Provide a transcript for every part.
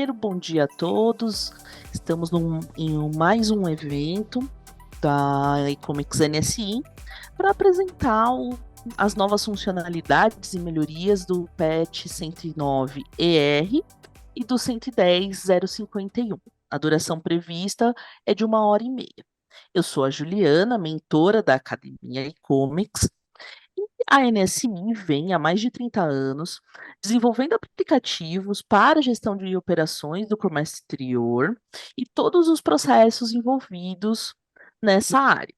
Primeiro, bom dia a todos. Estamos em mais um evento da eComics NSI para apresentar as novas funcionalidades e melhorias do patch 109ER e do 110.051. A duração prevista é de 1h30. Eu sou a Juliana, mentora da Academia eComics. A NSI vem há mais de 30 anos desenvolvendo aplicativos para gestão de operações do comércio exterior e todos os processos envolvidos nessa área.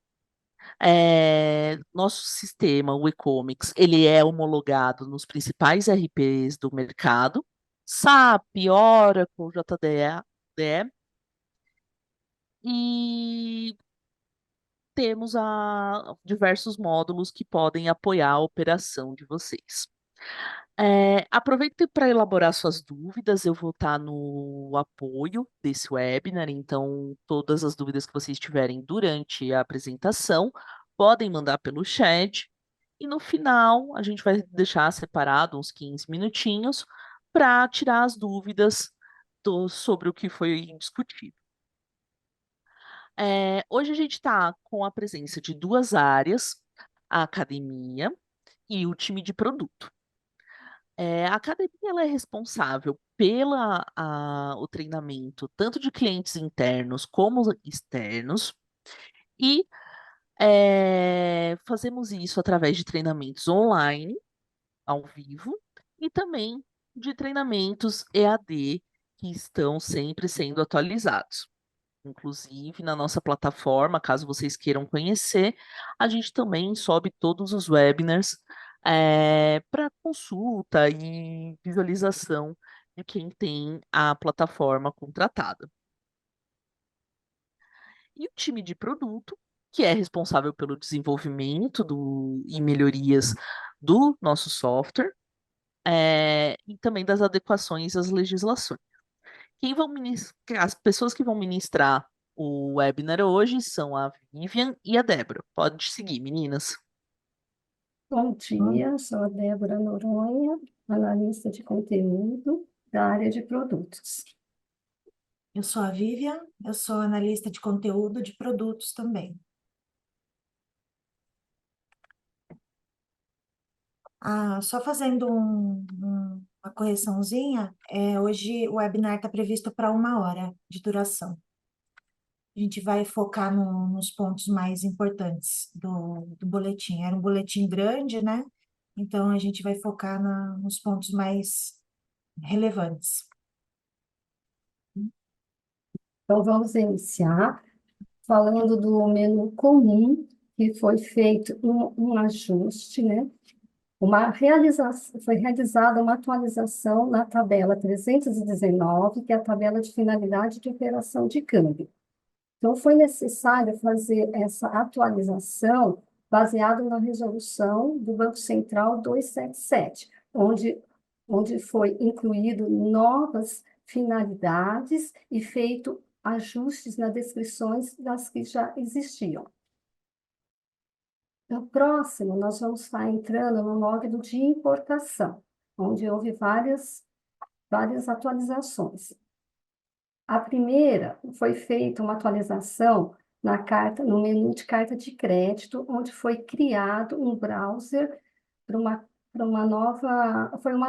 Nosso sistema, o eComics, ele é homologado nos principais RPs do mercado, SAP, Oracle, JDE, e temos diversos módulos que podem apoiar a operação de vocês. Aproveite para elaborar suas dúvidas, eu vou estar no apoio desse webinar, então todas as dúvidas que vocês tiverem durante a apresentação, podem mandar pelo chat, e no final a gente vai deixar separado uns 15 minutinhos para tirar as dúvidas sobre o que foi discutido. Hoje a gente está com a presença de duas áreas, a academia e o time de produto. A academia ela é responsável o treinamento tanto de clientes internos como externos, e fazemos isso através de treinamentos online, ao vivo, e também de treinamentos EAD que estão sempre sendo atualizados. Inclusive, na nossa plataforma, caso vocês queiram conhecer, a gente também sobe todos os webinars para consulta e visualização de quem tem a plataforma contratada. E o time de produto, que é responsável pelo desenvolvimento e melhorias do nosso software, e também das adequações às legislações. As pessoas que vão ministrar o webinar hoje são a Vivian e a Débora. Pode seguir, meninas. Bom dia, sou a Débora Noronha, analista de conteúdo da área de produtos. Eu sou a Vivian, eu sou analista de conteúdo de produtos também. Só fazendo uma correçãozinha, hoje o webinar está previsto para 1 hora de duração. A gente vai focar nos pontos mais importantes do boletim. Era um boletim grande, né? Então, a gente vai focar nos pontos mais relevantes. Então, vamos iniciar falando do menu comum, que foi feito um ajuste, né? Foi realizada uma atualização na tabela 319, que é a tabela de finalidade de operação de câmbio. Então, foi necessário fazer essa atualização baseado na resolução do Banco Central 277, onde foi incluído novas finalidades e feito ajustes nas descrições das que já existiam. No próximo, nós vamos estar entrando no módulo de importação, onde houve várias atualizações. A primeira foi feita uma atualização no menu de carta de crédito, onde foi criado um browser para uma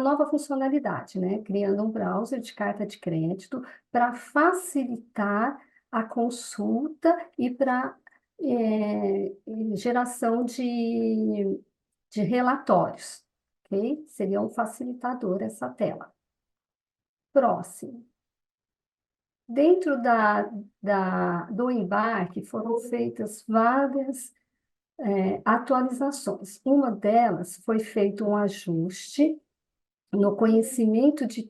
nova funcionalidade, né? Criando um browser de carta de crédito para facilitar a consulta e para geração de relatórios, ok? Seria um facilitador essa tela. Próximo. Dentro do embarque foram feitas várias atualizações. Uma delas foi feito um ajuste no conhecimento de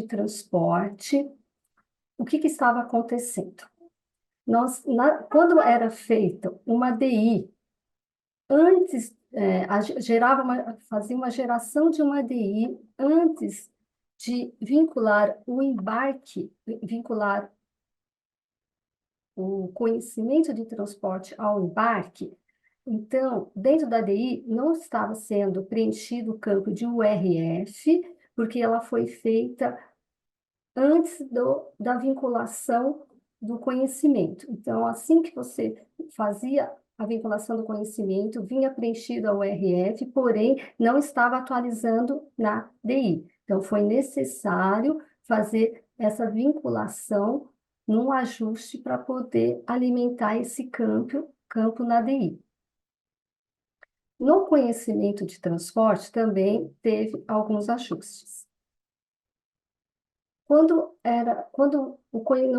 transporte. O que estava acontecendo? Quando era feita uma DI, antes fazia uma geração de uma DI antes de vincular o conhecimento de transporte ao embarque. Então, dentro da DI, não estava sendo preenchido o campo de URF, porque ela foi feita antes da vinculação do conhecimento. Então, assim que você fazia a vinculação do conhecimento, vinha preenchido a URF, porém não estava atualizando na DI. Então, foi necessário fazer essa vinculação num ajuste para poder alimentar esse campo na DI. No conhecimento de transporte também teve alguns ajustes. No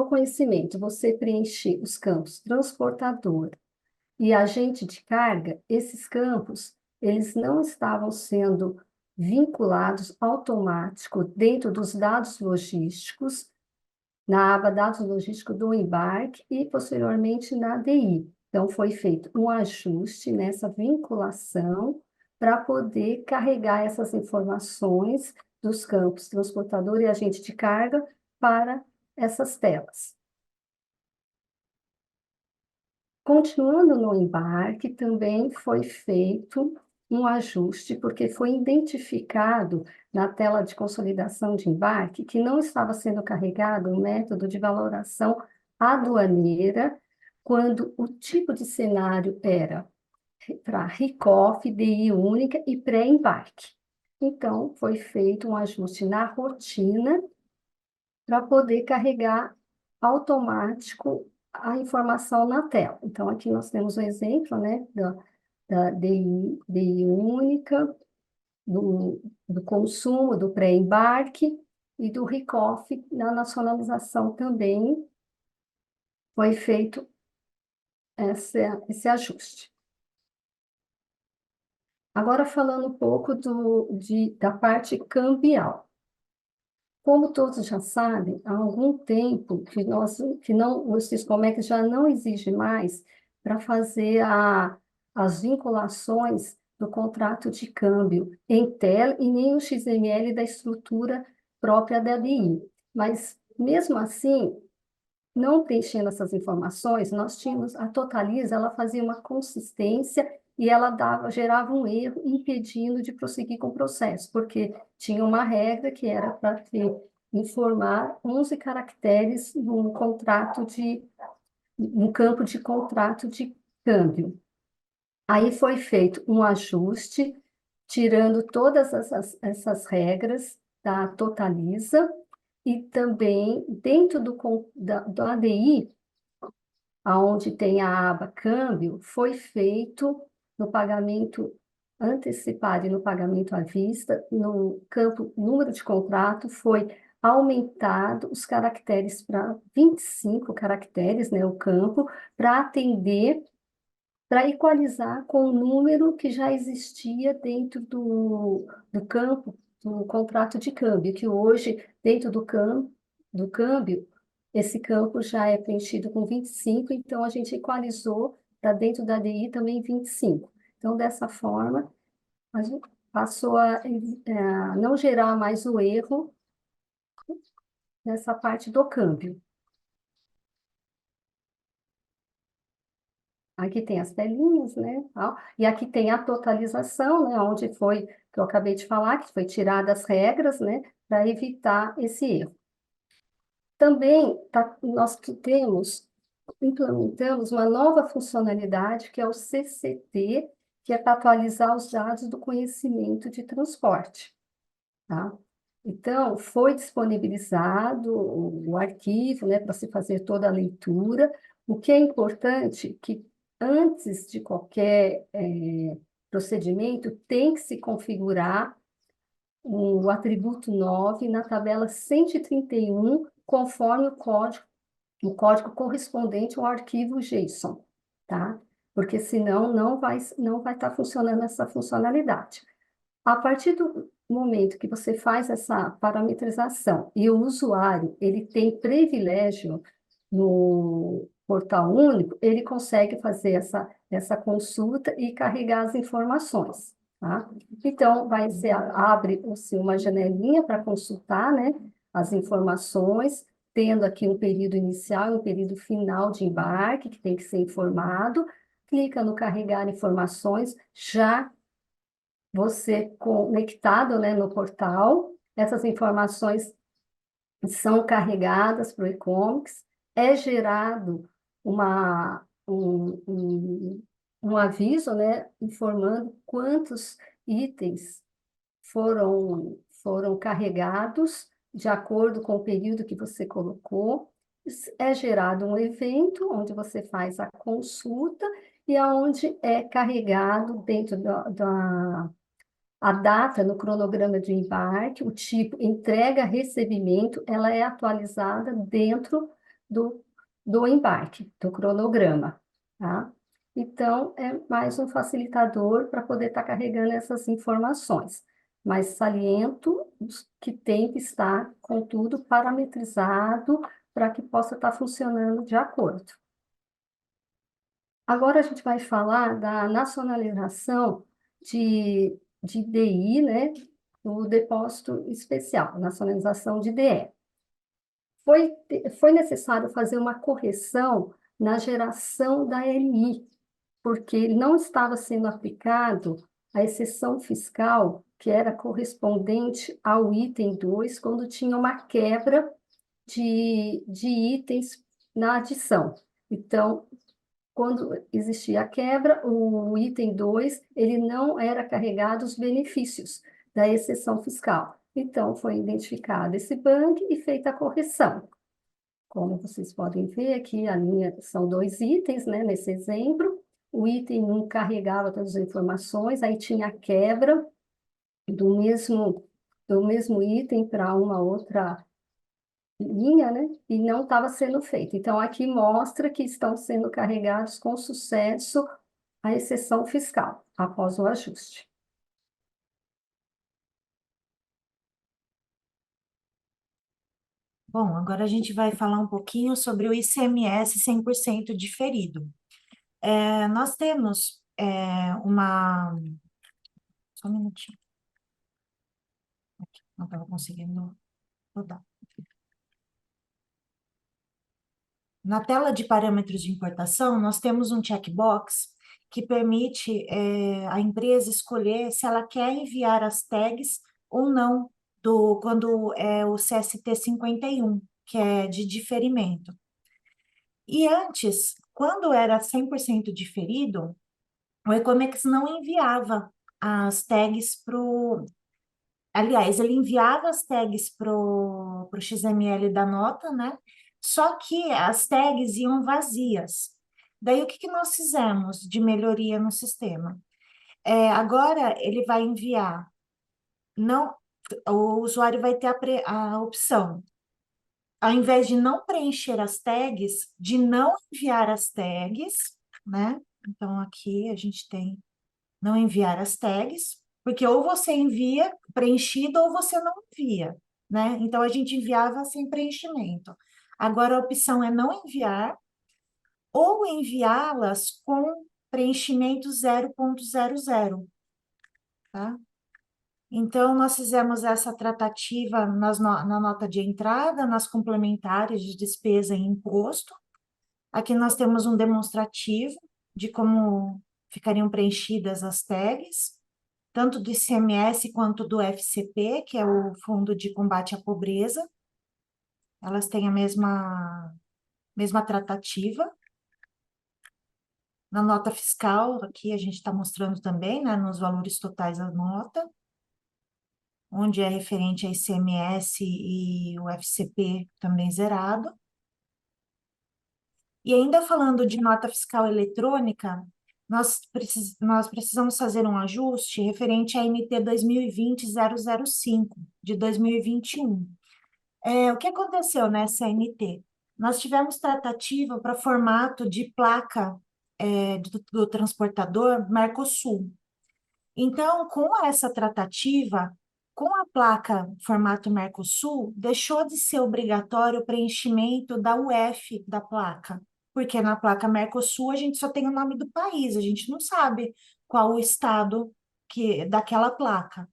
conhecimento você preenche os campos transportador e agente de carga, esses campos, eles não estavam sendo vinculados automático dentro dos dados logísticos, na aba dados logísticos do embarque e posteriormente na DI. Então, foi feito um ajuste nessa vinculação para poder carregar essas informações dos campos transportador e agente de carga para essas telas. Continuando no embarque, também foi feito um ajuste, porque foi identificado na tela de consolidação de embarque que não estava sendo carregado o método de valoração aduaneira, quando o tipo de cenário era para RICOF, DI única e pré-embarque. Então, foi feito um ajuste na rotina para poder carregar automático a informação na tela. Então, aqui nós temos um exemplo, né, da DI única, do consumo, do pré-embarque e do RICOF na nacionalização também foi feito esse ajuste. Agora, falando um pouco da parte cambial. Como todos já sabem, há algum tempo o Siscomec já não exige mais para fazer as vinculações do contrato de câmbio em tela e nem o XML da estrutura própria da DI. Mas, mesmo assim, não preenchendo essas informações, nós tínhamos a Totaliza, ela fazia uma consistência e ela gerava um erro impedindo de prosseguir com o processo, porque tinha uma regra que era para informar 11 caracteres no campo de contrato de câmbio. Aí foi feito um ajuste, tirando todas essas regras da Totaliza, e também dentro do ADI, onde tem a aba câmbio, foi feito no pagamento antecipado e no pagamento à vista, no campo número de contrato, foi aumentado os caracteres para 25 caracteres, né, o campo, para atender, para equalizar com o número que já existia dentro do campo do contrato de câmbio, que hoje, dentro do câmbio, esse campo já é preenchido com 25, então a gente equalizou para dentro da DI também 25. Então, dessa forma, a gente passou a não gerar mais o erro nessa parte do câmbio. Aqui tem as telinhas, né? E aqui tem a totalização, né? Onde foi, que eu acabei de falar, que foi tirada as regras, né? Para evitar esse erro. Também nós implementamos uma nova funcionalidade, que é o CCT, que é para atualizar os dados do conhecimento de transporte, tá? Então, foi disponibilizado o arquivo, né, para se fazer toda a leitura. O que é importante que antes de qualquer procedimento, tem que se configurar o atributo 9 na tabela 131, conforme o código correspondente ao arquivo JSON, tá? Porque senão não vai estar funcionando essa funcionalidade. A partir do momento que você faz essa parametrização e o usuário ele tem privilégio no portal único, ele consegue fazer essa consulta e carregar as informações, tá? Então, abre-se uma janelinha para consultar, né, as informações, tendo aqui um período inicial e um período final de embarque, que tem que ser informado, clica no carregar informações, já você conectado, né, no portal, essas informações são carregadas para o e-comics, é gerado uma, um aviso, né, informando quantos itens foram carregados de acordo com o período que você colocou. É gerado um evento onde você faz a consulta e aonde é carregado dentro da a data no cronograma de embarque, o tipo entrega, recebimento, ela é atualizada dentro do, do embarque, do cronograma, tá? Então, é mais um facilitador para poder estar carregando essas informações. Mas saliento que tem que estar com tudo parametrizado para que possa estar funcionando de acordo. Agora a gente vai falar da nacionalização de DI, né, do depósito especial, nacionalização de DE. Foi necessário fazer uma correção na geração da LI, porque não estava sendo aplicado a exceção fiscal que era correspondente ao item 2 quando tinha uma quebra de itens na adição. Então, quando existia a quebra, o item 2 ele não era carregado os benefícios da exceção fiscal. Então, foi identificado esse bug e feita a correção. Como vocês podem ver aqui, a linha são dois itens, né, nesse exemplo. O item 1 carregava todas as informações, aí tinha a quebra do mesmo item para uma outra linha, né? E não estava sendo feito. Então, aqui mostra que estão sendo carregados com sucesso a exceção fiscal, após o ajuste. Bom, agora a gente vai falar um pouquinho sobre o ICMS 100% diferido. Nós temos uma... Só um minutinho. Aqui, não estava conseguindo rodar. Na tela de parâmetros de importação, nós temos um checkbox que permite a empresa escolher se ela quer enviar as tags ou não, quando é o CST 51, que é de diferimento. E antes, quando era 100% diferido, o Ecomex não enviava as tags para o... Aliás, ele enviava as tags para o XML da nota, né? Só que as tags iam vazias. Daí, o que nós fizemos de melhoria no sistema? Agora, ele vai enviar, não, o usuário vai ter a opção, ao invés de não preencher as tags, de não enviar as tags, né? Então, aqui a gente tem não enviar as tags, porque ou você envia preenchido ou você não envia, né? Então, a gente enviava sem preenchimento. Agora, a opção é não enviar ou enviá-las com preenchimento 0.00, tá? Então, nós fizemos essa tratativa na nota de entrada, nas complementares de despesa e imposto. Aqui nós temos um demonstrativo de como ficariam preenchidas as tags, tanto do ICMS quanto do FCP, que é o Fundo de Combate à Pobreza. Elas têm a mesma tratativa. Na nota fiscal, aqui a gente está mostrando também, né, nos valores totais da nota, onde é referente a ICMS e o FCP também zerado. E ainda falando de nota fiscal eletrônica, nós precisamos fazer um ajuste referente à NT 2020-005, de 2021. O que aconteceu nessa NT? Nós tivemos tratativa para formato de placa do transportador Mercosul. Então, com essa tratativa, com a placa formato Mercosul, deixou de ser obrigatório o preenchimento da UF da placa, porque na placa Mercosul a gente só tem o nome do país, a gente não sabe qual o estado daquela placa.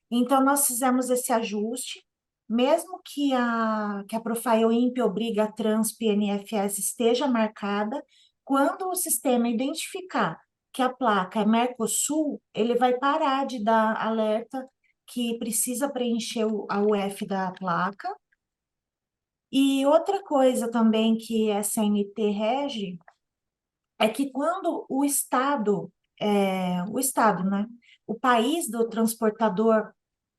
Então, nós fizemos esse ajuste, mesmo que a Profile Imp obriga a Transp NFS esteja marcada, quando o sistema identificar que a placa é Mercosul, ele vai parar de dar alerta que precisa preencher a UF da placa E outra coisa também que a CNT rege é que quando o Estado, né, o país do transportador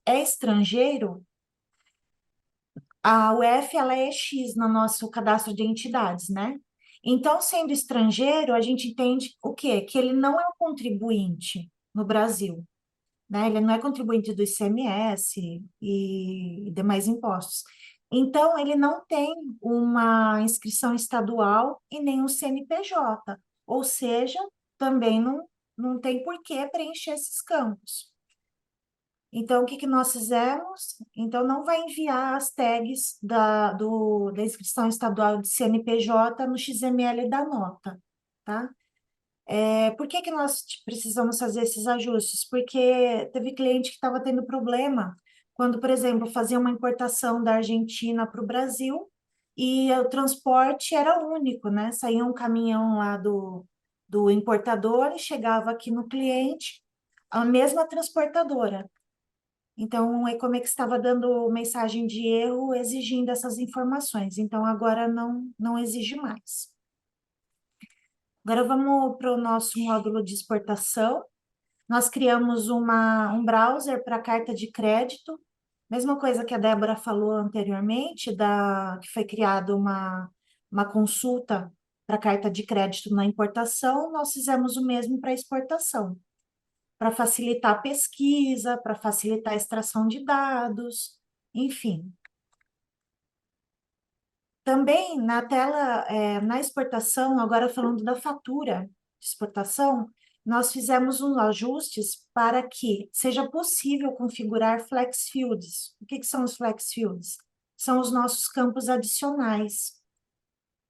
é estrangeiro, a UF ela é X no nosso cadastro de entidades, né? Então, sendo estrangeiro, a gente entende o quê? Que ele não é um contribuinte no Brasil, né? Ele não é contribuinte do ICMS e demais impostos. Então, ele não tem uma inscrição estadual e nem um CNPJ, ou seja, também não tem por que preencher esses campos. Então, o que que nós fizemos? Então, não vai enviar as tags da inscrição estadual de CNPJ no XML da nota, tá? Por que que nós precisamos fazer esses ajustes? Porque teve cliente que estava tendo problema quando, por exemplo, fazia uma importação da Argentina para o Brasil e o transporte era único, né? Saía um caminhão lá do importador e chegava aqui no cliente, a mesma transportadora. Então, o Ecomex estava dando mensagem de erro exigindo essas informações. Então, agora não exige mais. Agora vamos para o nosso módulo de exportação. Nós criamos um browser para carta de crédito, mesma coisa que a Débora falou anteriormente, que foi criada uma consulta para carta de crédito na importação, nós fizemos o mesmo para exportação, para facilitar a pesquisa, para facilitar a extração de dados, enfim. Também na tela, na exportação, agora falando da fatura de exportação, nós fizemos uns ajustes para que seja possível configurar flex fields. O que que são os flex fields? São os nossos campos adicionais.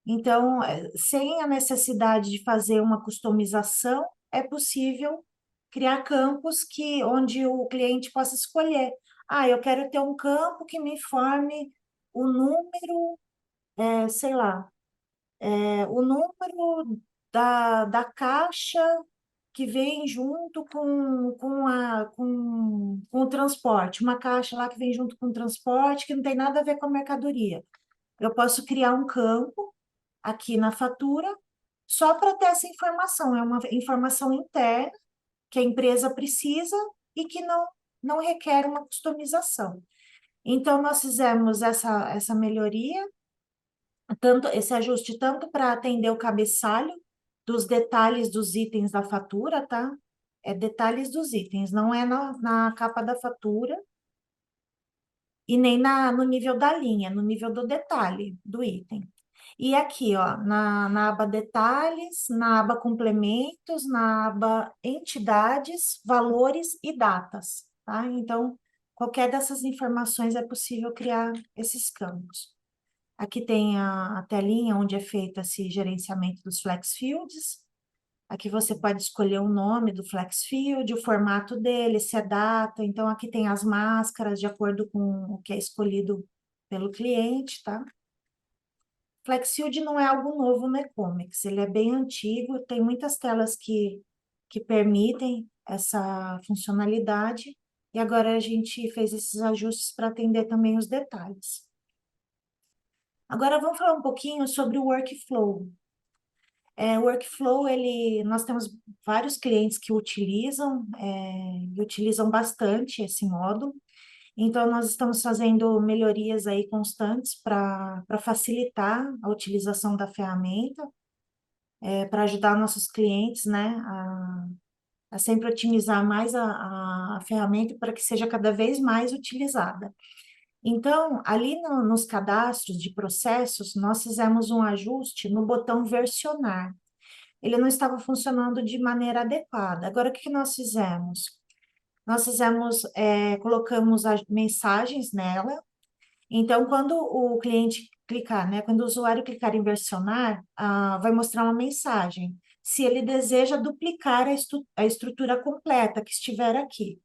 Então, sem a necessidade de fazer uma customização, é possível criar campos onde o cliente possa escolher. Ah, eu quero ter um campo que me informe o número, sei lá, o número da caixa que vem junto com o transporte, uma caixa lá que vem junto com o transporte que não tem nada a ver com a mercadoria. Eu posso criar um campo aqui na fatura só para ter essa informação. É uma informação interna que a empresa precisa e que não requer uma customização. Então, nós fizemos essa melhoria, esse ajuste tanto para atender o cabeçalho dos detalhes dos itens da fatura, tá? É detalhes dos itens, não é na capa da fatura e nem no nível da linha, no nível do detalhe do item. E aqui, ó, na aba detalhes, na aba complementos, na aba entidades, valores e datas, tá? Então, qualquer dessas informações é possível criar esses campos. Aqui tem a telinha onde é feito esse gerenciamento dos flex fields. Aqui você pode escolher o nome do flex field, o formato dele, se é data. Então, aqui tem as máscaras de acordo com o que é escolhido pelo cliente, tá? Flex field não é algo novo no Ecomex, ele é bem antigo, tem muitas telas que permitem essa funcionalidade, e agora a gente fez esses ajustes para atender também os detalhes. Agora vamos falar um pouquinho sobre o workflow. O workflow, nós temos vários clientes que utilizam, e utilizam bastante esse módulo. Então, nós estamos fazendo melhorias aí constantes para facilitar a utilização da ferramenta, para ajudar nossos clientes, né, a sempre otimizar mais a ferramenta para que seja cada vez mais utilizada. Então, ali nos cadastros de processos, nós fizemos um ajuste no botão versionar. Ele não estava funcionando de maneira adequada. Agora, o que nós fizemos? Nós colocamos as mensagens nela. Então, quando o cliente clicar, né, quando o usuário clicar em versionar, vai mostrar uma mensagem. Se ele deseja duplicar a estrutura completa que estiver aqui.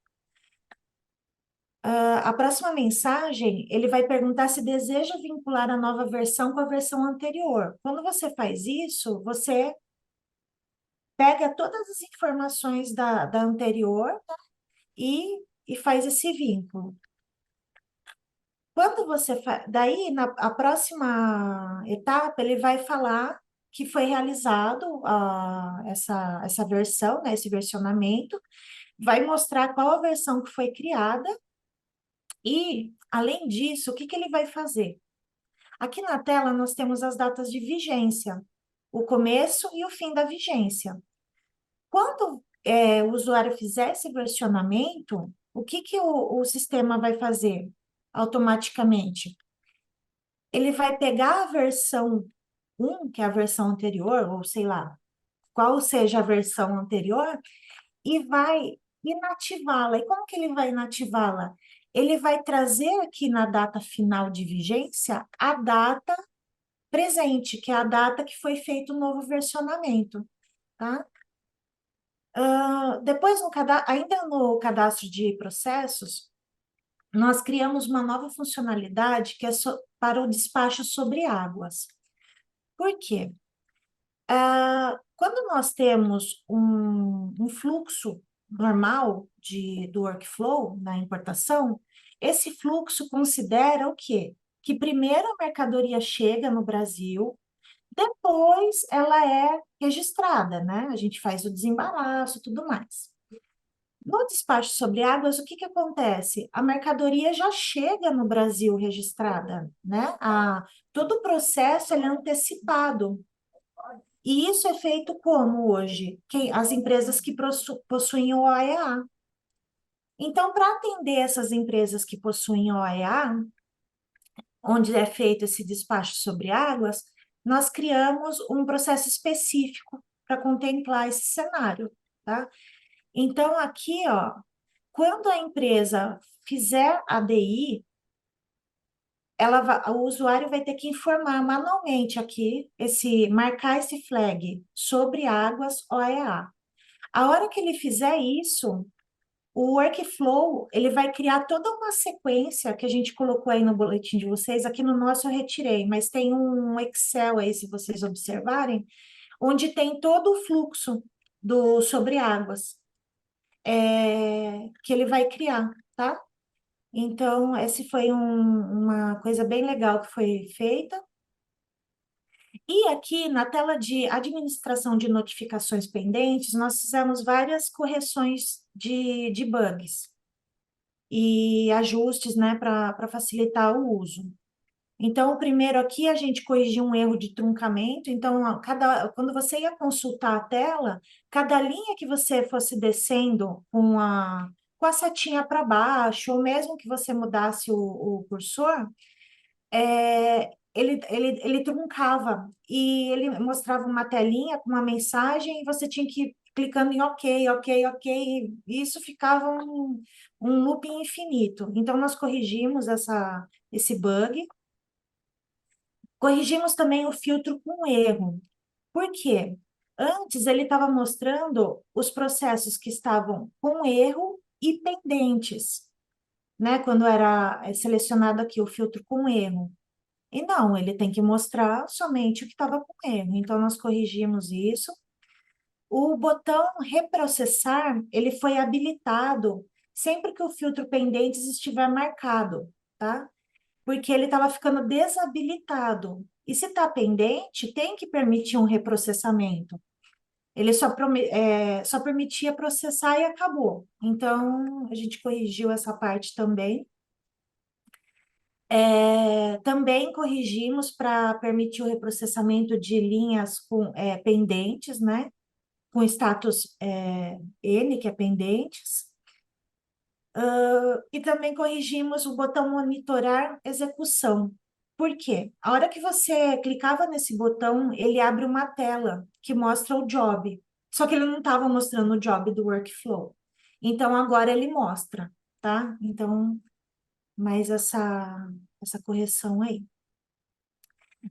A próxima mensagem, ele vai perguntar se deseja vincular a nova versão com a versão anterior. Quando você faz isso, você pega todas as informações da anterior e faz esse vínculo. Quando você faz, daí na a próxima etapa ele vai falar que foi realizado essa versão, né, esse versionamento, vai mostrar qual a versão que foi criada e, além disso, o que que ele vai fazer? Aqui na tela nós temos as datas de vigência, o começo e o fim da vigência. Quando o usuário fizer esse versionamento, o que que o sistema vai fazer automaticamente? Ele vai pegar a versão 1, que é a versão anterior, ou sei lá, qual seja a versão anterior, e vai inativá-la. E como que ele vai inativá-la? Ele vai trazer aqui na data final de vigência a data presente, que é a data que foi feito o novo versionamento, tá? Depois, ainda no cadastro de processos, nós criamos uma nova funcionalidade que é para o despacho sobre águas. Por quê? Quando nós temos um fluxo normal do workflow na importação, esse fluxo considera o quê? Que primeiro a mercadoria chega no Brasil, depois ela é registrada, né? A gente faz o desembaraço e tudo mais. No despacho sobre águas, o que que acontece? A mercadoria já chega no Brasil registrada, né? Todo o processo ele é antecipado. E isso é feito como hoje? As empresas que possuem o OEA. Então, para atender essas empresas que possuem o OEA, onde é feito esse despacho sobre águas, nós criamos um processo específico para contemplar esse cenário, tá? Então, aqui, ó, quando a empresa fizer a DI, o usuário vai ter que informar manualmente aqui, marcar esse flag sobre águas OEA. A hora que ele fizer isso, o workflow, ele vai criar toda uma sequência que a gente colocou aí no boletim de vocês. Aqui no nosso eu retirei, mas tem um Excel aí, se vocês observarem, onde tem todo o fluxo sobre águas, que ele vai criar, tá? Então, esse foi uma coisa bem legal que foi feita. E aqui na tela de administração de notificações pendentes, nós fizemos várias correções de bugs e ajustes, né, para facilitar o uso. Então, o primeiro aqui, a gente corrigiu um erro de truncamento. Então, quando você ia consultar a tela, cada linha que você fosse descendo com a setinha para baixo, ou mesmo que você mudasse o cursor, ele truncava e ele mostrava uma telinha com uma mensagem e você tinha que ir clicando em OK, OK, OK, e isso ficava um looping infinito. Então, nós corrigimos esse bug. Corrigimos também o filtro com erro. Por quê? Antes ele estava mostrando os processos que estavam com erro e pendentes, né? Quando era selecionado aqui o filtro com erro. E não, ele tem que mostrar somente o que estava com erro. Então, nós corrigimos isso. O botão reprocessar, ele foi habilitado sempre que o filtro pendentes estiver marcado, tá? Porque ele estava ficando desabilitado. E se está pendente, tem que permitir um reprocessamento. Ele só permitia processar e acabou. Então, a gente corrigiu essa parte também. Também corrigimos para permitir o reprocessamento de linhas pendentes, né? Com status N, que é pendentes. E também corrigimos o botão monitorar execução. Por quê? A hora que você clicava nesse botão, ele abre uma tela que mostra o job. Só que ele não estava mostrando o job do workflow. Então, agora ele mostra, tá? Então, mais essa correção aí.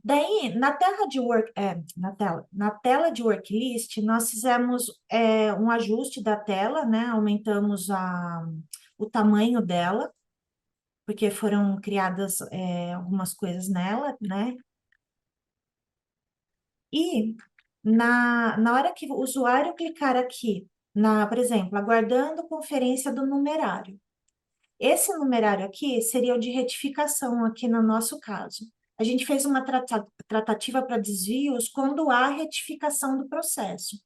Daí, na tela de worklist, nós fizemos um ajuste da tela, né? Aumentamos o tamanho dela, porque foram criadas algumas coisas nela, né? E na hora que o usuário clicar aqui, por exemplo, aguardando conferência do numerário, Esse numerário aqui seria o de retificação, aqui no nosso caso. A gente fez uma tratativa para desvios quando há retificação do processo.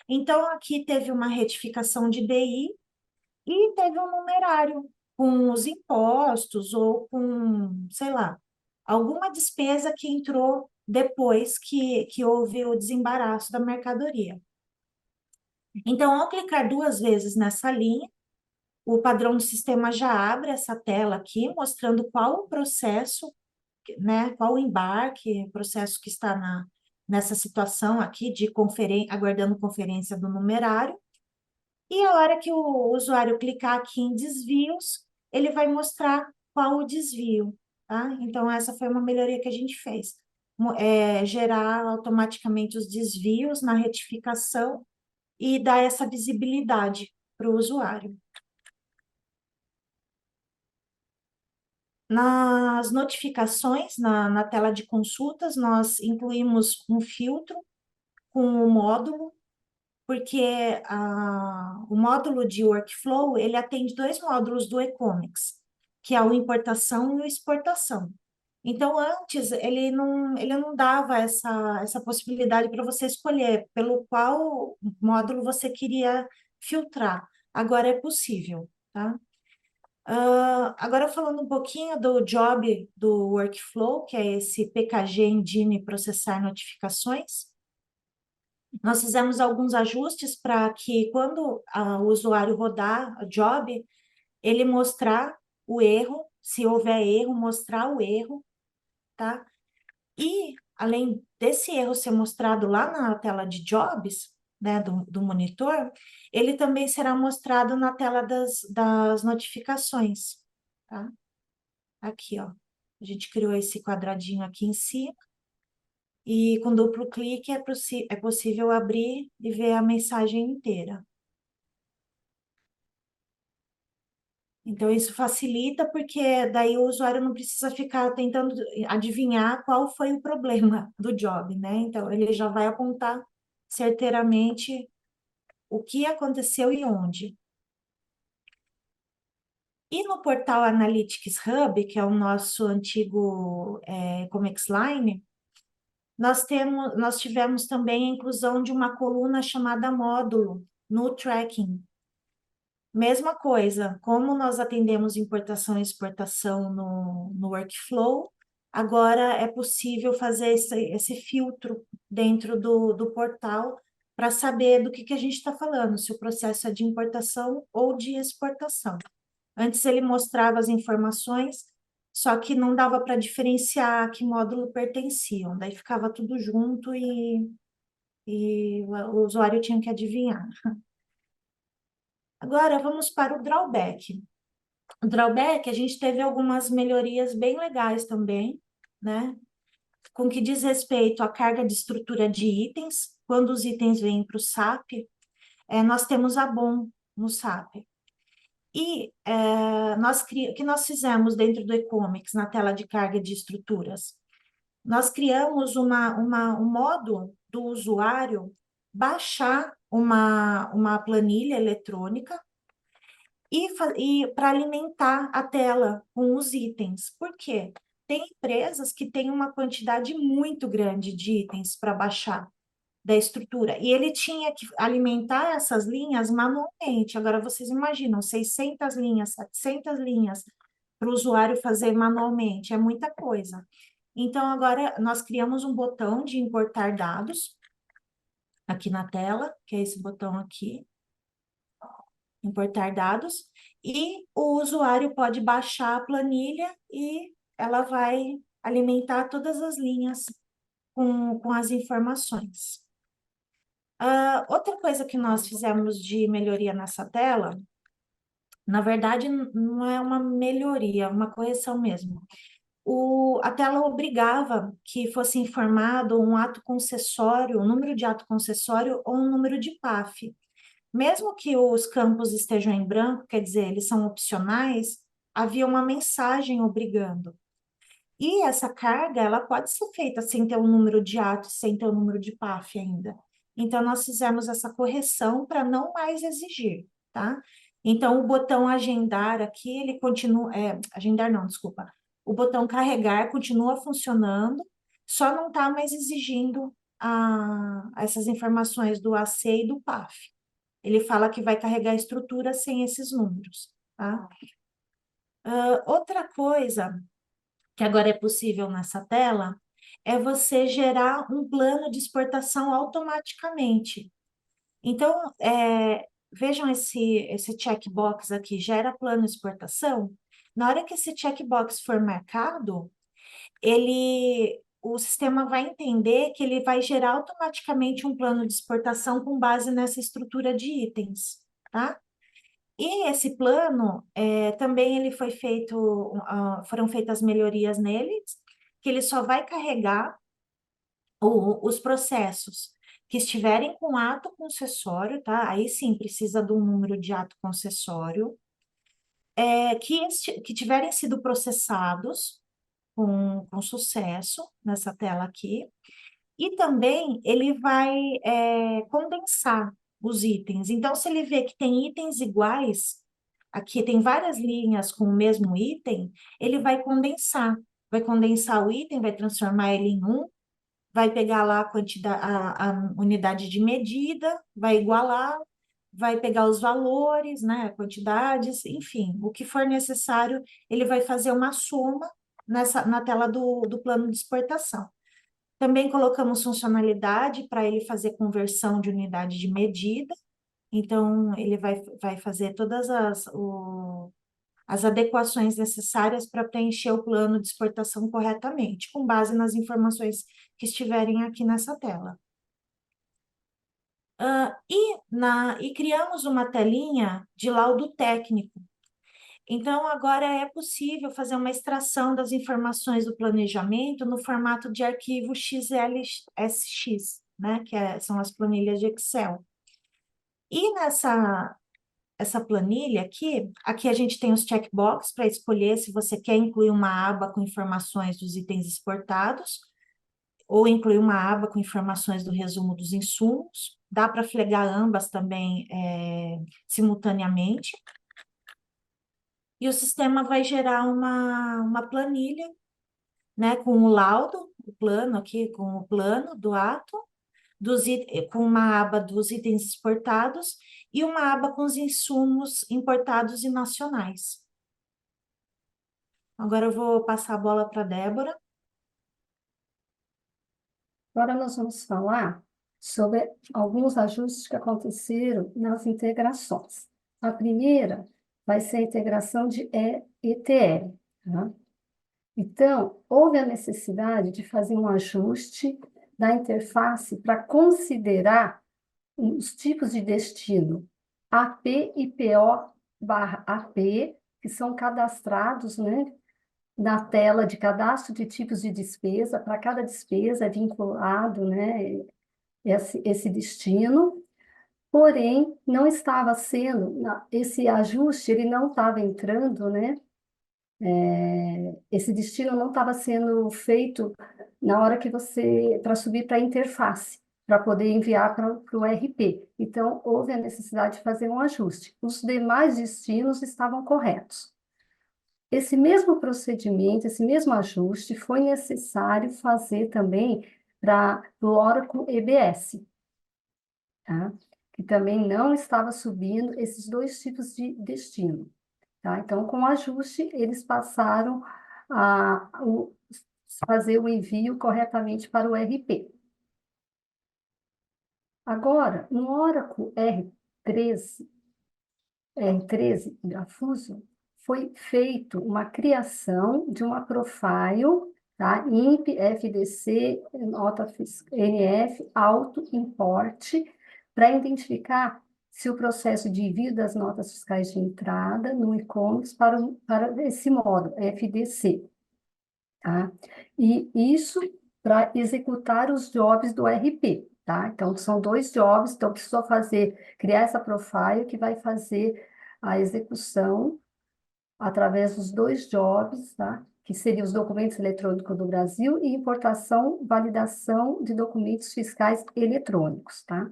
Então, aqui teve uma retificação de DI e teve um numerário com os impostos ou com, sei lá, alguma despesa que entrou depois que houve o desembaraço da mercadoria. Então, ao clicar duas vezes nessa linha, o padrão do sistema já abre essa tela aqui, mostrando qual o processo, né, qual o embarque, processo que está nessa situação aqui de aguardando conferência do numerário. E a hora que o usuário clicar aqui em desvios, ele vai mostrar qual o desvio, tá? Então, essa foi uma melhoria que a gente fez. Gerar automaticamente os desvios na retificação e dar essa visibilidade para o usuário. Nas notificações, na tela de consultas, nós incluímos um filtro com o módulo, porque o módulo de workflow, ele atende dois módulos do e-comics, que é o importação e o exportação. Então, antes, ele não dava essa possibilidade para você escolher pelo qual módulo você queria filtrar. Agora é possível, tá? Agora, falando um pouquinho do job do workflow, que é esse PKG Engine processar notificações, nós fizemos alguns ajustes para que quando o usuário rodar a job, ele mostrar o erro, se houver erro, mostrar o erro, tá? E, além desse erro ser mostrado lá na tela de jobs, né, do monitor, ele também será mostrado na tela das notificações, tá? Aqui, ó. A gente criou esse quadradinho aqui em cima. E com duplo clique é possível abrir e ver a mensagem inteira. Então, isso facilita porque daí o usuário não precisa ficar tentando adivinhar qual foi o problema do job, né? Então, ele já vai apontar certeiramente o que aconteceu e onde. E no portal Analytics Hub, que é o nosso antigo Comex Line, nós tivemos também a inclusão de uma coluna chamada módulo no tracking. Mesma coisa, como nós atendemos importação e exportação no workflow, agora é possível fazer esse filtro dentro do portal para saber do que a gente está falando, se o processo é de importação ou de exportação. Antes ele mostrava as informações, só que não dava para diferenciar a que módulo pertenciam, daí ficava tudo junto e o usuário tinha que adivinhar. Agora vamos para o drawback. O drawback, a gente teve algumas melhorias bem legais também, né? Com que diz respeito à carga de estrutura de itens, quando os itens vêm para o SAP, nós temos a BOM no SAP. E o que nós fizemos dentro do e-comics, na tela de carga de estruturas? Nós criamos um modo do usuário baixar uma planilha eletrônica e para alimentar a tela com os itens. Por quê? Tem empresas que têm uma quantidade muito grande de itens para baixar da estrutura, e ele tinha que alimentar essas linhas manualmente. Agora, vocês imaginam, 600 linhas, 700 linhas para o usuário fazer manualmente, é muita coisa. Então, agora, nós criamos um botão de importar dados, aqui na tela, que é esse botão aqui, importar dados, e o usuário pode baixar a planilha e ela vai alimentar todas as linhas com as informações. Outra coisa que nós fizemos de melhoria nessa tela, na verdade, não é uma melhoria, é uma correção mesmo. A tela obrigava que fosse informado um ato concessório, um número de ato concessório ou um número de PAF. Mesmo que os campos estejam em branco, quer dizer, eles são opcionais, havia uma mensagem obrigando. E essa carga, ela pode ser feita sem ter um número de atos, sem ter um número de PAF ainda. Então, nós fizemos essa correção para não mais exigir, tá? Então, o botão agendar aqui, ele continua, agendar não, desculpa. O botão carregar continua funcionando, só não está mais exigindo essas informações do AC e do PAF. Ele fala que vai carregar a estrutura sem esses números, tá? Outra coisa que agora é possível nessa tela é você gerar um plano de exportação automaticamente. Então, vejam esse checkbox aqui, gera plano de exportação. Na hora que esse checkbox for marcado, o sistema vai entender que ele vai gerar automaticamente um plano de exportação com base nessa estrutura de itens, tá? E esse plano, também ele foi feito, foram feitas melhorias nele, que ele só vai carregar os processos que estiverem com ato concessório, tá? Aí sim precisa de um número de ato concessório, que tiverem sido processados com sucesso nessa tela aqui, e também ele vai condensar os itens. Então, se ele vê que tem itens iguais, aqui tem várias linhas com o mesmo item, ele vai condensar o item, vai transformar ele em um, vai pegar lá a quantidade, a unidade de medida, vai igualar, vai pegar os valores, né, quantidades, enfim, o que for necessário, ele vai fazer uma soma na tela do plano de exportação. Também colocamos funcionalidade para ele fazer conversão de unidade de medida, então ele vai fazer todas as adequações necessárias para preencher o plano de exportação corretamente, com base nas informações que estiverem aqui nessa tela. E criamos uma telinha de laudo técnico. Então, agora é possível fazer uma extração das informações do planejamento no formato de arquivo XLSX, né, são as planilhas de Excel. E essa planilha aqui a gente tem os checkbox para escolher se você quer incluir uma aba com informações dos itens exportados, ou incluir uma aba com informações do resumo dos insumos. Dá para flegar ambas também simultaneamente. E o sistema vai gerar uma planilha, né, com o laudo, o plano aqui, com o plano do ato, com uma aba dos itens exportados e uma aba com os insumos importados e nacionais. Agora eu vou passar a bola para a Débora. Agora nós vamos falar sobre alguns ajustes que aconteceram nas integrações. A primeira vai ser a integração de ETL, tá? Então, houve a necessidade de fazer um ajuste da interface para considerar os tipos de destino AP e PO/AP, que são cadastrados, né, na tela de cadastro de tipos de despesa. Para cada despesa é vinculado, né, esse destino, porém, não estava sendo, esse ajuste, ele não estava entrando, né, esse destino não estava sendo feito na hora que para subir para a interface, para poder enviar para o RP. Então, houve a necessidade de fazer um ajuste. Os demais destinos estavam corretos. Esse mesmo procedimento, esse mesmo ajuste, foi necessário fazer também para o Oracle EBS, tá? Que também não estava subindo esses dois tipos de destino. Tá? Então, com o ajuste, eles passaram a fazer o envio corretamente para o RP. Agora, no Oracle R13 da Fusion, foi feito uma criação de uma profile, tá? IMP, FDC, nota NF, auto import, para identificar se o processo de envio das notas fiscais de entrada no e-commerce para esse módulo, FDC. Tá? E isso para executar os jobs do RP. Tá? Então, são dois jobs, então precisou criar essa profile que vai fazer a execução através dos dois jobs, tá? Que seriam os documentos eletrônicos do Brasil e importação, validação de documentos fiscais eletrônicos. Tá?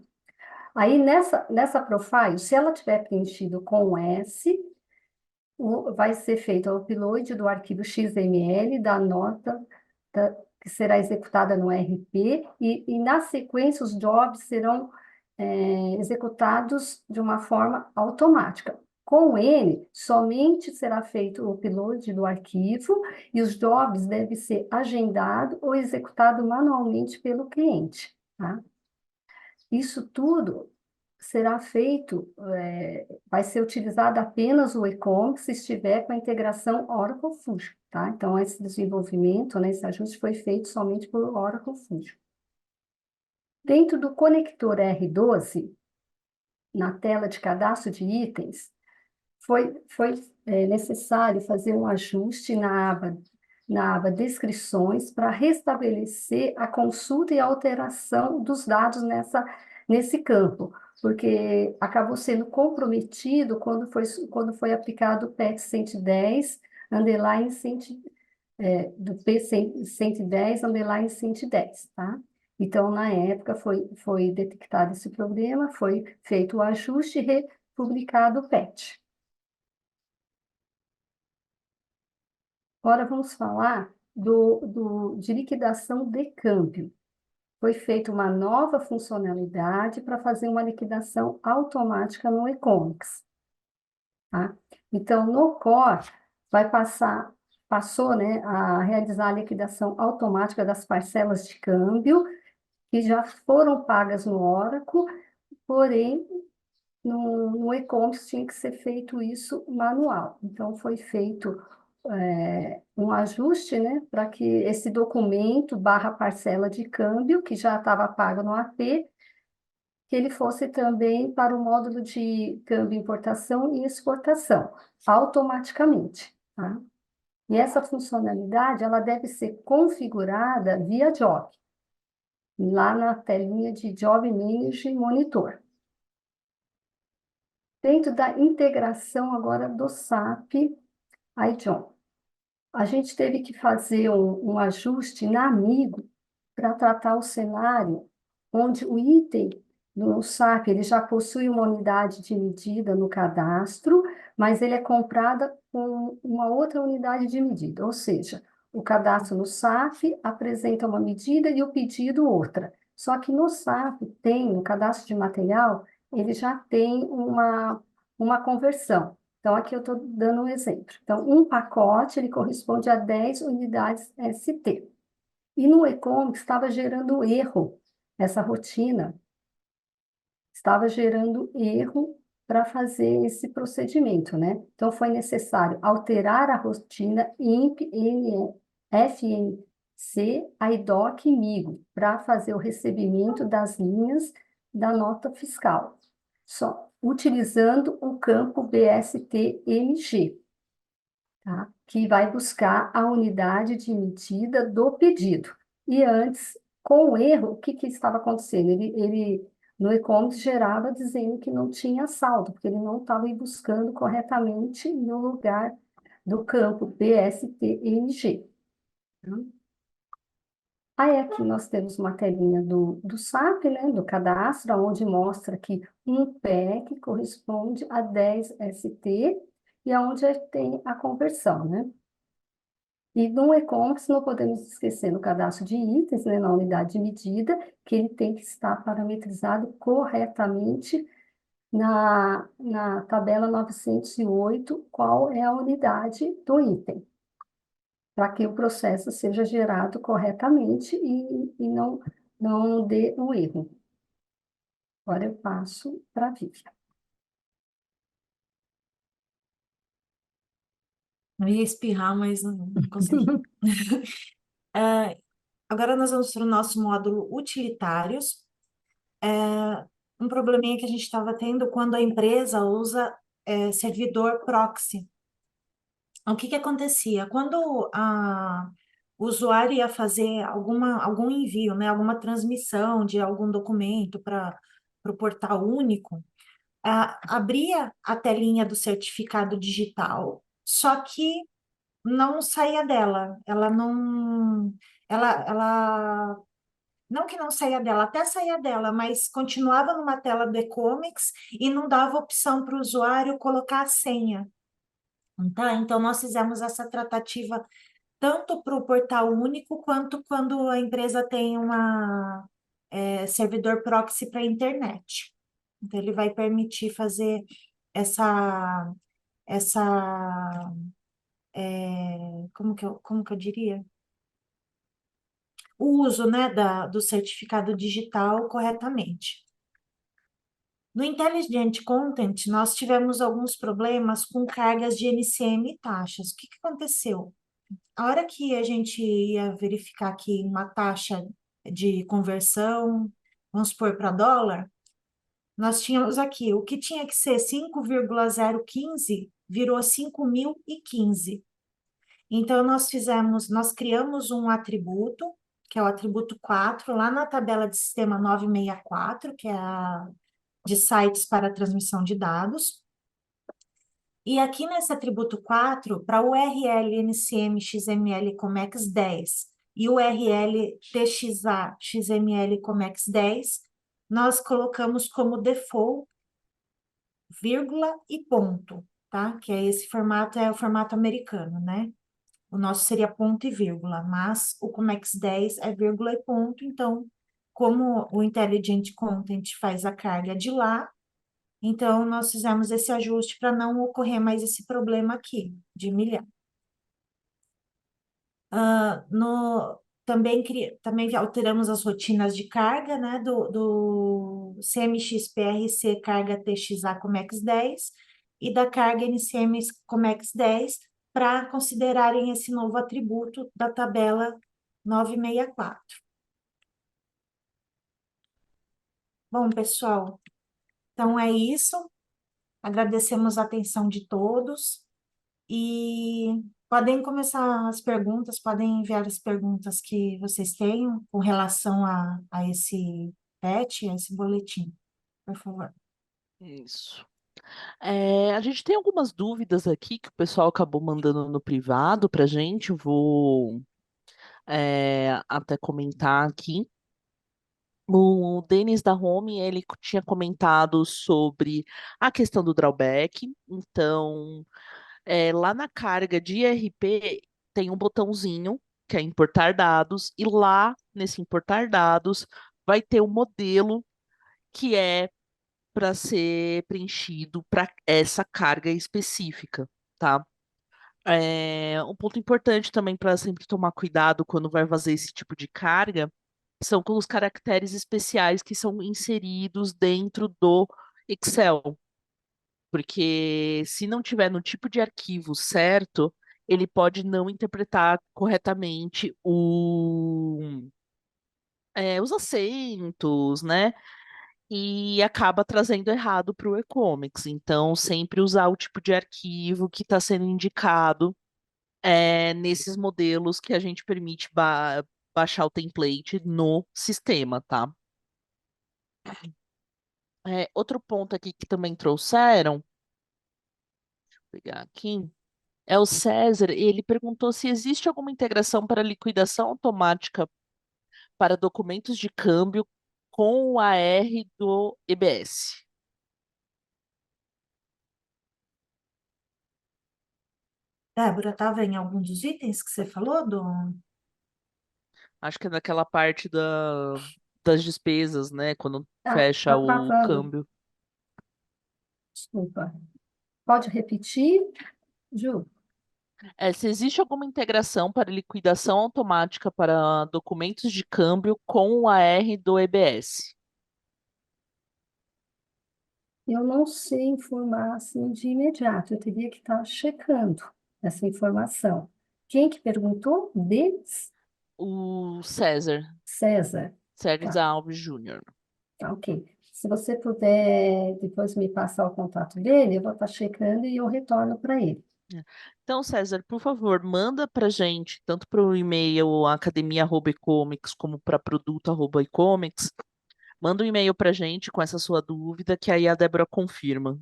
Aí nessa profile, se ela tiver preenchido com S, vai ser feito o upload do arquivo XML da nota que será executada no RP e na sequência os jobs serão executados de uma forma automática. Com ele, somente será feito o upload do arquivo e os jobs devem ser agendados ou executados manualmente pelo cliente, tá? Isso tudo será feito, vai ser utilizado apenas o e-commerce se estiver com a integração Oracle Fusion, tá? Então, esse desenvolvimento, né, esse ajuste foi feito somente por Oracle Fusion. Dentro do conector R12, na tela de cadastro de itens, foi necessário fazer um ajuste na aba Descrições para restabelecer a consulta e alteração dos dados nesse campo, porque acabou sendo comprometido quando foi aplicado o PET 110, underline 100, do P 110, underline 110, tá? Então, na época, foi detectado esse problema, foi feito o ajuste e republicado o PET. Agora vamos falar de liquidação de câmbio. Foi feita uma nova funcionalidade para fazer uma liquidação automática no e-commerce, tá? Então, no Core, passou, né, a realizar a liquidação automática das parcelas de câmbio que já foram pagas no Oracle, porém, no e-commerce tinha que ser feito isso manual. Então, foi feito um ajuste, né, para que esse documento barra parcela de câmbio, que já estava pago no AP, que ele fosse também para o módulo de câmbio importação e exportação, automaticamente, tá? E essa funcionalidade, ela deve ser configurada via job, lá na telinha de Job Manager Monitor. Dentro da integração agora do SAP iJob. A gente teve que fazer um ajuste na Amigo para tratar o cenário onde o item no SAP ele já possui uma unidade de medida no cadastro, mas ele é comprada com uma outra unidade de medida, ou seja, o cadastro no SAP apresenta uma medida e o pedido outra. Só que no SAP no cadastro de material, ele já tem uma conversão. Então, aqui eu estou dando um exemplo. Então, um pacote, ele corresponde a 10 unidades ST. E no e-commerce estava gerando erro, essa rotina estava gerando erro para fazer esse procedimento, né? Então, foi necessário alterar a rotina IMP, FNC, IDOC e MIGO, para fazer o recebimento das linhas da nota fiscal, só utilizando o campo BSTMG, tá? Que vai buscar a unidade de medida do pedido. E antes, com o erro, o que estava acontecendo? Ele no e-commerce gerava dizendo que não tinha saldo, porque ele não estava buscando corretamente no lugar do campo BSTMG. Tá? Aí aqui nós temos uma telinha do SAP, né, do cadastro, onde mostra que um PEC corresponde a 10 ST e aonde tem a conversão, né? E no e-commerce não podemos esquecer no cadastro de itens, né, na unidade de medida, que ele tem que estar parametrizado corretamente na tabela 908, qual é a unidade do item, para que o processo seja gerado corretamente e não dê um erro. Agora eu passo para a Vivian. Eu ia espirrar, mas não consegui. Agora nós vamos para o nosso módulo utilitários. Um probleminha que a gente estava tendo quando a empresa usa servidor proxy. O que acontecia? Quando o usuário ia fazer algum envio, né, alguma transmissão de algum documento para o portal único, abria a telinha do certificado digital, só que não saía dela, ela não que não saía dela, até saía dela, mas continuava numa tela do e-comics e não dava opção para o usuário colocar a senha. Tá? Então, nós fizemos essa tratativa tanto para o portal único, quanto quando a empresa tem uma servidor proxy para a internet. Então, ele vai permitir fazer essa, essa como que eu diria? O uso, né, do certificado digital corretamente. No Intelligent Content, nós tivemos alguns problemas com cargas de NCM e taxas. O que que aconteceu? A hora que a gente ia verificar aqui uma taxa de conversão, vamos supor para dólar, nós tínhamos aqui o que tinha que ser 5,015 virou 5.015. Então, nós criamos um atributo, que é o atributo 4 lá na tabela de sistema 964, que é a de sites para transmissão de dados. E aqui nesse atributo 4 para o URL NCM XML Comex 10 e o URL TXA XML Comex 10, nós colocamos como default vírgula e ponto, tá? Que é esse formato, é o formato americano, né? O nosso seria ponto e vírgula, mas o Comex 10 é vírgula e ponto, então, como o Intelligent Content faz a carga de lá, então nós fizemos esse ajuste para não ocorrer mais esse problema aqui, de milhar. Também alteramos as rotinas de carga, né, do CMX-PRC carga TXA Comex 10 e da carga NCM Comex 10 para considerarem esse novo atributo da tabela 964. Bom, pessoal, então é isso. Agradecemos a atenção de todos e podem começar as perguntas, podem enviar as perguntas que vocês tenham com relação a esse PET, a esse boletim, por favor. Isso. A gente tem algumas dúvidas aqui que o pessoal acabou mandando no privado para a gente. Eu vou até comentar aqui. O Denis da Home, ele tinha comentado sobre a questão do drawback. Então, lá na carga de IRP tem um botãozinho que é importar dados, e lá nesse importar dados vai ter um modelo que é para ser preenchido para essa carga específica, tá? Um ponto importante também para sempre tomar cuidado quando vai fazer esse tipo de carga são com os caracteres especiais que são inseridos dentro do Excel, porque se não tiver no tipo de arquivo certo, ele pode não interpretar corretamente os acentos, né? E acaba trazendo errado para o e-comics. Então, sempre usar o tipo de arquivo que está sendo indicado nesses modelos que a gente permite baixar o template no sistema, tá? Outro ponto aqui que também trouxeram, deixa eu pegar aqui, é o César. Ele perguntou se existe alguma integração para liquidação automática para documentos de câmbio com o AR do EBS. Débora, estava em algum dos itens que você falou, Acho que é naquela parte das despesas, né? Quando Ah, fecha tá o travando. câmbio. Desculpa. Pode repetir, Ju? Se existe alguma integração para liquidação automática para documentos de câmbio com o AR do EBS. Eu não sei informar assim de imediato, eu teria que estar checando essa informação. Quem que perguntou? O César, César. César Tá, Alves Júnior. tá, ok. Se você puder depois me passar o contato dele, eu vou estar checando e eu retorno para ele. Então, César, por favor, manda para gente, tanto para o e-mail academia@ecomics como para produto@ecomics. Manda um e-mail para gente com essa sua dúvida, que aí a Débora confirma.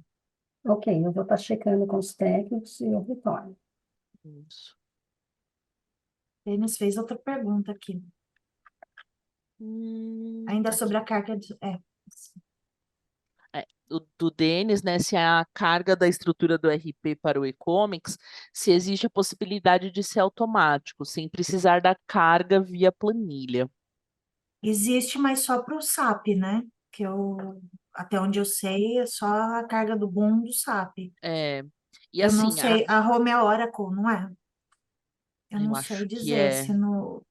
Ok, eu vou estar checando com os técnicos e eu retorno. Isso. Denis fez outra pergunta aqui. Ainda sobre Aqui. a carga Do Denis, né, se a carga da estrutura do RP para o e-comics, se existe a possibilidade de ser automático, sem precisar da carga via planilha. existe, mas só para o SAP, né? Que eu, até onde eu sei, é só a carga do boom do SAP. É, e Eu não assim, sei, a Home é Oracle, não é? Eu eu não sei acho que dizer se no.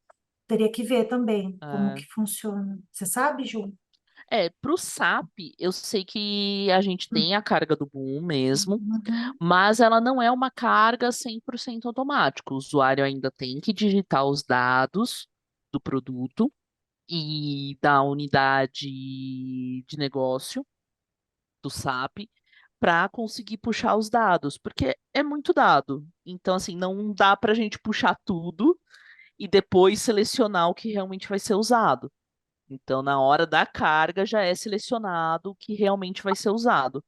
Teria que ver também como é, que funciona. Você sabe, Ju? para o SAP, eu sei que a gente tem a carga do boom mesmo, Uhum. mas ela não é uma carga 100% automática. O usuário ainda tem que digitar os dados do produto e da unidade de negócio do SAP para conseguir puxar os dados, porque é muito dado. Então, assim, não dá para a gente puxar tudo e depois selecionar o que realmente vai ser usado. Então, na hora da carga, já é selecionado o que realmente vai ser usado.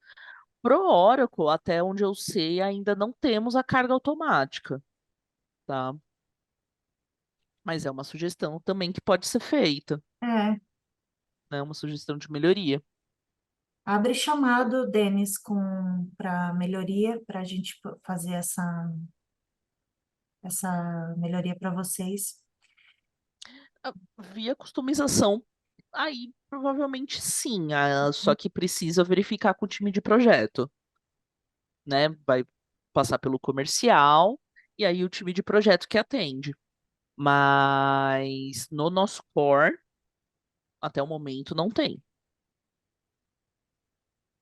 Pro Oracle, até onde eu sei, ainda não temos a carga automática, tá? Mas é uma sugestão também que pode ser feita, É. né? Uma sugestão de melhoria. Abre chamado, Denis, com para melhoria, para a gente fazer essa melhoria para vocês. Via customização, aí provavelmente sim, só que precisa verificar com o time de projeto, né? Vai passar pelo comercial e aí o time de projeto que atende. Mas no nosso core, até o momento, não tem.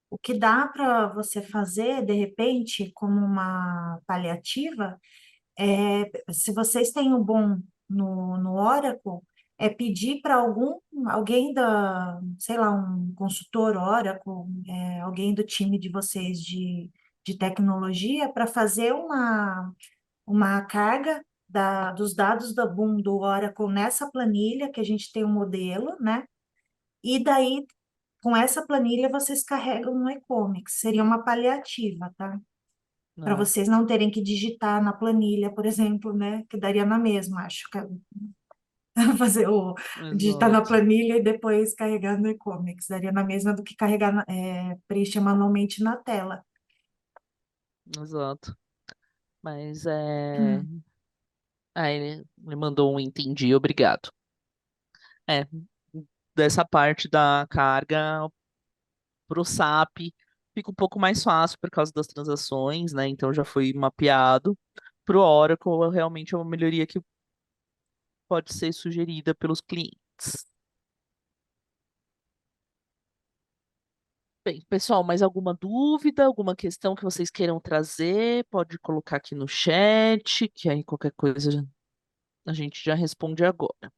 O que dá para você fazer, de repente, como uma paliativa, se vocês têm o bom no Oracle, é pedir para alguém sei lá, um consultor Oracle, alguém do time de vocês de tecnologia, para fazer uma carga dos dados da Boom do Oracle nessa planilha, que a gente tem um modelo, né? E daí, com essa planilha, vocês carregam no e-comics. Seria uma paliativa, tá? Para Né? vocês não terem que digitar na planilha, por exemplo, né? Que daria na mesma, acho que fazer digitar na Exato, planilha e depois carregar no e-comics. Daria na mesma do que carregar, preencher manualmente na tela. exato. Mas é. Ah, ele mandou um entendi, obrigado. É, dessa parte da carga pro SAP fica um pouco mais fácil por causa das transações, né? Então já foi mapeado. Pro Oracle, realmente é uma melhoria que pode ser sugerida pelos clientes. Bem, pessoal, mais alguma dúvida, alguma questão que vocês queiram trazer? Pode colocar aqui no chat, que aí qualquer coisa a gente já responde agora.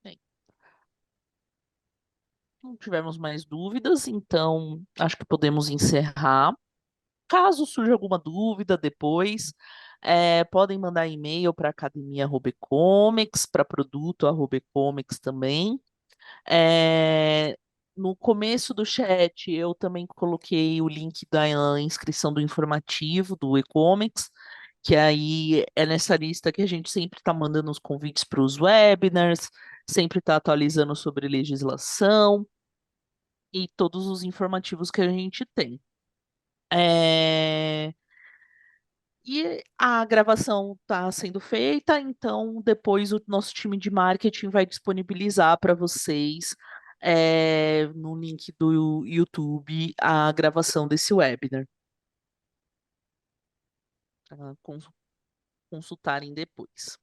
Bem, não tivermos mais dúvidas, então acho que podemos encerrar. Caso surja alguma dúvida depois, podem mandar e-mail para academia@ecomics, para produto@ecomics também. É, no começo do chat, eu também coloquei o link da inscrição do informativo do e-comics, que aí é nessa lista que a gente sempre está mandando os convites para os webinars, sempre está atualizando sobre legislação e todos os informativos que a gente tem. É, E a gravação está sendo feita, então depois o nosso time de marketing vai disponibilizar para vocês no link do YouTube a gravação desse webinar, para consultarem depois.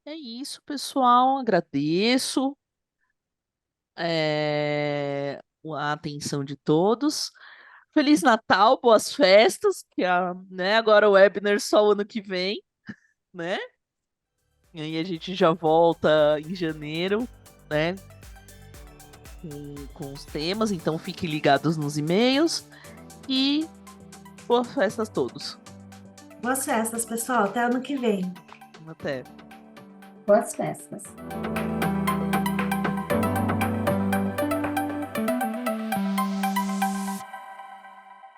É isso, pessoal. Agradeço a atenção de todos. Feliz Natal, boas festas, né, agora o webinar só o ano que vem, né? E aí a gente já volta em janeiro, né? Com os temas, então fiquem ligados nos e-mails e boas festas a todos. Boas festas, pessoal. Até ano que vem. Até. Boas festas.